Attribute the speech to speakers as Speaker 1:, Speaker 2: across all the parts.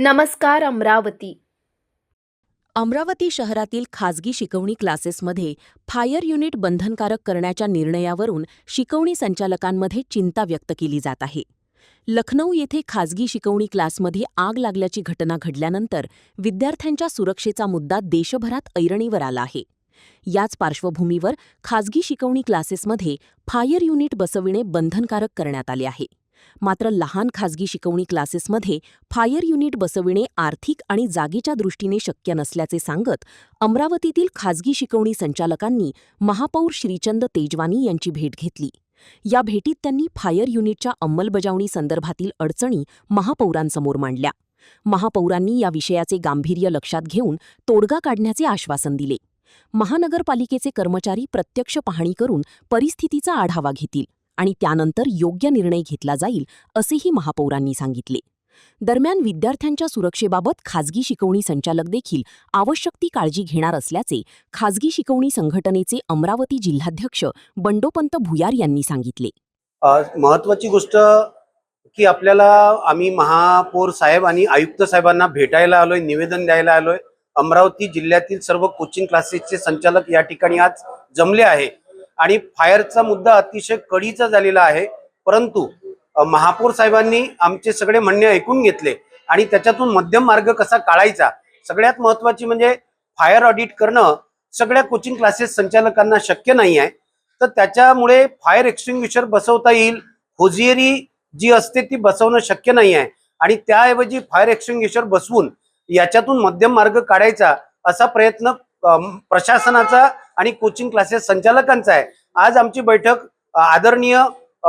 Speaker 1: नमस्कार अमरावती.
Speaker 2: अमरावती शहरातील खाजगी शिकवणी क्लासेसमध्ये फायर युनिट बंधनकारक करण्याच्या निर्णयावरून शिकवणी संचालकांमध्ये चिंता व्यक्त केली जात आहे. लखनौ येथे खाजगी शिकवणी क्लासमध्ये आग लागल्याची घटना घडल्यानंतर विद्यार्थ्यांच्या सुरक्षेचा मुद्दा देशभरात ऐरणीवर आला आहे. याच पार्श्वभूमीवर खाजगी शिकवणी क्लासेसमध्ये फायर युनिट बसविणे बंधनकारक करण्यात आले आहे. मात्र लहान खाजगी शिकवणी क्लासेसमध्ये फायर युनिट बसविणे आर्थिक आणि जागेच्या दृष्टीने शक्य नसल्याचे सांगत अमरावतीतील खाजगी शिकवणी संचालकांनी महापौर श्रीचंद तेजवानी यांची भेट घेतली. या भेटीत त्यांनी फायर युनिटच्या अंमलबजावणी संदर्भातील अडचणी महापौरांसमोर मांडल्या. महापौरांनी या विषयाचे गांभीर्य लक्षात घेऊन तोडगा काढण्याचे आश्वासन दिले. महानगरपालिकेचे कर्मचारी प्रत्यक्ष पाहणी करून परिस्थितीचा आढावा घेतील आणि त्यानंतर योग्य निर्णय घेतला जाईल, असेही महापौरांनी सांगितले. दरम्यान विद्यार्थ्यांच्या सुरक्षेबाबत खाजगी शिकवणी संचालक देखील आवश्यक ती काळजी घेणार असल्याचे खाजगी शिकवणी संघटनेचे अमरावती जिल्हाध्यक्ष बंडोपंत भुयार यांनी सांगितले.
Speaker 3: महत्त्वाची गोष्ट की आम्ही महापौर साहेब आणि आयुक्त साहेबांना भेटायला आलोय, निवेदन द्यायला आलोय. अमरावती जिल्ह्यातील सर्व कोचिंग क्लासेसचे संचालक या ठिकाणी आज जमले आहे आणि फायरचा मुद्दा अतिशय कळीचा झालेला आहे. परंतु महापौर साहेबांनी आमचे सगळे म्हणणे ऐकून घेतले आणि त्याच्यातून मध्यम मार्ग कसा काढायचा, सगळ्यात महत्त्वाची म्हणजे फायर ऑडिट करणं सगळ्या कोचिंग क्लासेस संचालकांना शक्य नाही आहे. तर त्याच्यामुळे फायर एक्सटिंग्विशर बसवता येईल, होजियरी जी असते ती बसवणं शक्य नाही आहे आणि त्याऐवजी फायर एक्सटिंग्विशर बसवून याच्यातून मध्यम मार्ग काढायचा असा प्रयत्न प्रशासनाचा आणि कोचिंग क्लासेस संचालकांचा आहे. आज आमची बैठक आदरणीय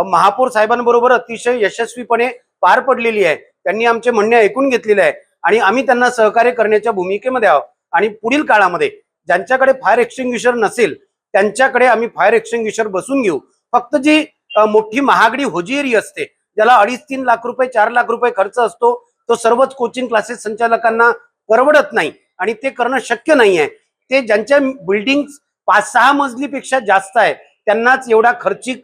Speaker 3: महापौर साहेबांबरोबर अतिशय यशस्वीपणे पार पडलेली आहे. त्यांनी आमचे म्हणणे ऐकून घेतलेले आहे आणि आम्ही त्यांना सहकार्य करण्याच्या भूमिकेमध्ये आहोत आणि पुढील काळामध्ये ज्यांच्याकडे फायर एक्सटिंग्विशर नसेल त्यांच्याकडे आम्ही फायर एक्सटिंग्विशर बसून घेऊ. फक्त जी मोठी महागडी होजियरी असते, ज्याला 2.5-3 लाख रुपये 4 लाख रुपये खर्च असतो, तो सर्वच कोचिंग क्लासेस संचालकांना परवडत नाही आणि ते करणं शक्य नाही आहे. ते ज्यांच्या बिल्डिंग 5-6 मजलीपेक्षा जास्त आहे त्यांनाच एवढा खर्चिक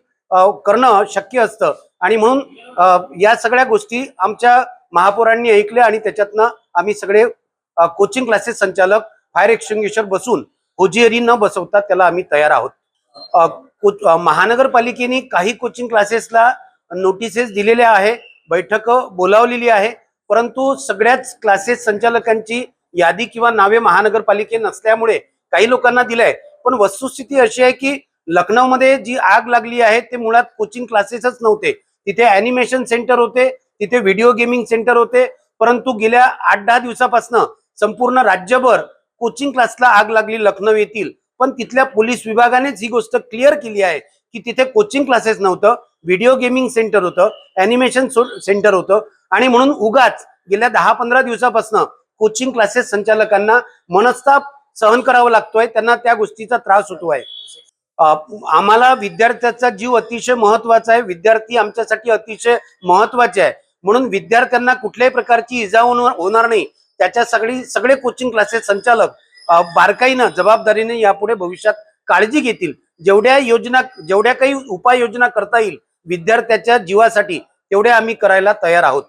Speaker 3: करणं शक्य असतं आणि म्हणून या सगळ्या गोष्टी आमच्या महापौरांनी ऐकल्या आणि त्याच्यातनं आम्ही सगळे कोचिंग क्लासेस संचालक फायर एक्सटिंग्विशर बसून होजियरी न बसवता त्याला आम्ही तयार आहोत. महानगरपालिकेने काही कोचिंग क्लासेसला नोटिसेस दिलेल्या आहे, बैठक बोलावलेली आहे, परंतु सगळ्याच क्लासेस संचालकांची यादी किंवा नावे महानगरपालिके नसल्यामुळे काही लोकांना दिलंय. पण वस्तुस्थिती अशी आहे की लखनौमध्ये जी आग लागली आहे ते मुळात कोचिंग क्लासेसच नव्हते. तिथे ॲनिमेशन सेंटर होते, तिथे व्हिडिओ गेमिंग सेंटर होते, परंतु गेल्या 8-10 दिवसापासून संपूर्ण राज्यभर कोचिंग क्लासला आग लागली लखनौ येथील. पण तिथल्या पोलीस विभागानेच ही गोष्ट क्लिअर केली आहे की तिथे कोचिंग क्लासेस नव्हतं, व्हिडिओ गेमिंग सेंटर होतं, ॲनिमेशन सेंटर होतं आणि म्हणून उगाच गेल्या 10-15 दिवसापासून कोचिंग क्लासेस संचालकांना मनस्ताप सहन करावा लागतोय, त्यांना त्या गोष्टीचा त्रास होतो आहे. आम्हाला विद्यार्थ्याचा जीव अतिशय महत्वाचा आहे, विद्यार्थी आमच्यासाठी अतिशय महत्वाचे आहे. म्हणून विद्यार्थ्यांना कुठल्याही प्रकारची इजा होणार नाही त्याच्या सगळे कोचिंग क्लासेस संचालक बारकाईनं जबाबदारीने यापुढे भविष्यात काळजी घेतील. जेवढ्या काही उपाययोजना करता येईल विद्यार्थ्याच्या जीवासाठी तेवढ्या आम्ही करायला तयार आहोत.